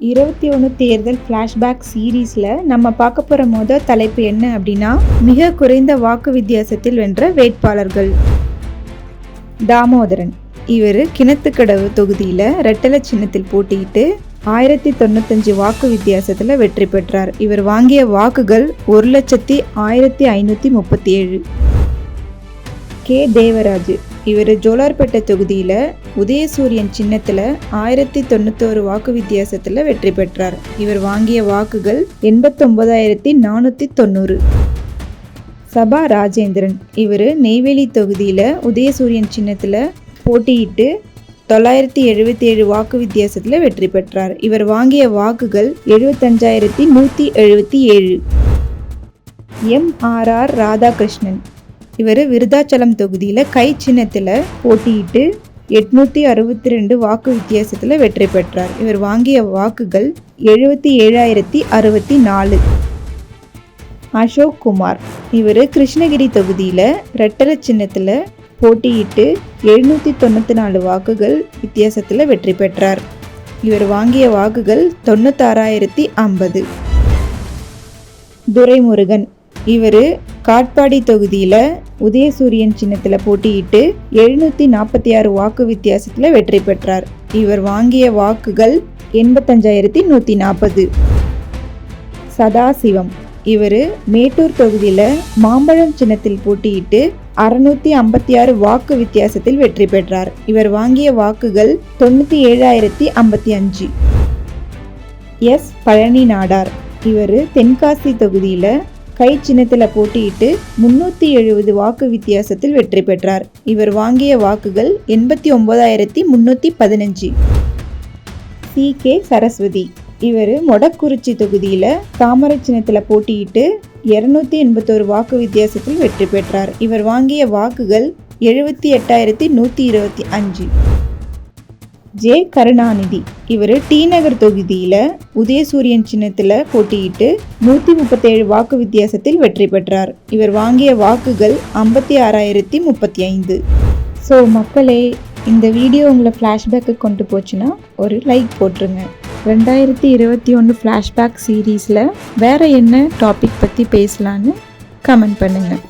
21 தேர்தல் ஃப்ளாஷ்பேக் சீரீஸில் நம்ம பார்க்க போகிற முதல் தலைப்பு என்ன அப்படின்னா, மிக குறைந்த வாக்கு வித்தியாசத்தில் வென்ற வேட்பாளர்கள். தாமோதரன் இவர் கிணத்துக்கடவு தொகுதியில் ரெட்டலை சின்னத்தில் போட்டியிட்டு 1095 வாக்கு வித்தியாசத்தில் வெற்றி பெற்றார். இவர் வாங்கிய வாக்குகள் 1,05,537. கே தேவராஜ் இவர் ஜோலார்பேட்டை தொகுதியில் உதயசூரியன் சின்னத்தில் 1091 வாக்கு வித்தியாசத்தில் வெற்றி பெற்றார். இவர் வாங்கிய வாக்குகள் 89,490. சபா ராஜேந்திரன் இவர் நெய்வேலி தொகுதியில் உதயசூரியன் சின்னத்தில் போட்டியிட்டு 977 வாக்கு வித்தியாசத்தில் வெற்றி பெற்றார். இவர் வாங்கிய வாக்குகள் 75,177. MRR ராதாகிருஷ்ணன் இவர் விருதாச்சலம் தொகுதியில் கை சின்னத்தில் போட்டியிட்டு 862 வாக்கு வித்தியாசத்தில் வெற்றி பெற்றார். இவர் வாங்கிய வாக்குகள் 77,064. அசோக் குமார் இவர் கிருஷ்ணகிரி தொகுதியில் ரெட்டலை சின்னத்தில் போட்டியிட்டு 794 வாக்குகள் வித்தியாசத்தில் வெற்றி பெற்றார். இவர் வாங்கிய வாக்குகள் 96,050. துரைமுருகன் இவர் காட்பாடி தொகுதியில் உதயசூரியன் சின்னத்தில் போட்டியிட்டு 746 வாக்கு வித்தியாசத்தில் வெற்றி பெற்றார். இவர் வாங்கிய வாக்குகள் 85,140. சதாசிவம் இவர் மேட்டூர் தொகுதியில் மாம்பழம் சின்னத்தில் போட்டியிட்டு 656 வாக்கு வித்தியாசத்தில் வெற்றி பெற்றார். இவர் வாங்கிய வாக்குகள் 97,055. எஸ் பழனி நாடார் இவர் தென்காசி தொகுதியில் கை சின்னத்தில் போட்டியிட்டு 370 வாக்கு வித்தியாசத்தில் வெற்றி பெற்றார். இவர் வாங்கிய வாக்குகள் 89,315. CK சரஸ்வதி இவர் மொடக்குறிச்சி தொகுதியில் தாமரை சின்னத்தில் போட்டியிட்டு 281 வாக்கு வித்தியாசத்தில் வெற்றி பெற்றார். இவர் வாங்கிய வாக்குகள் 78,125. ஜே கருணாநிதி இவர் டி நகர் தொகுதியில் உதயசூரியன் சின்னத்தில் போட்டியிட்டு 137 வாக்கு வித்தியாசத்தில் வெற்றி பெற்றார். இவர் வாங்கிய வாக்குகள் 56,035. ஸோ மக்களே, இந்த வீடியோ உங்களை ஃப்ளாஷ்பேக்கு கொண்டு போச்சுன்னா ஒரு லைக் போட்டுருங்க. 2021 ஃப்ளாஷ்பேக் சீரீஸில் வேறு என்ன டாபிக் பற்றி பேசலான்னு கமெண்ட் பண்ணுங்கள்.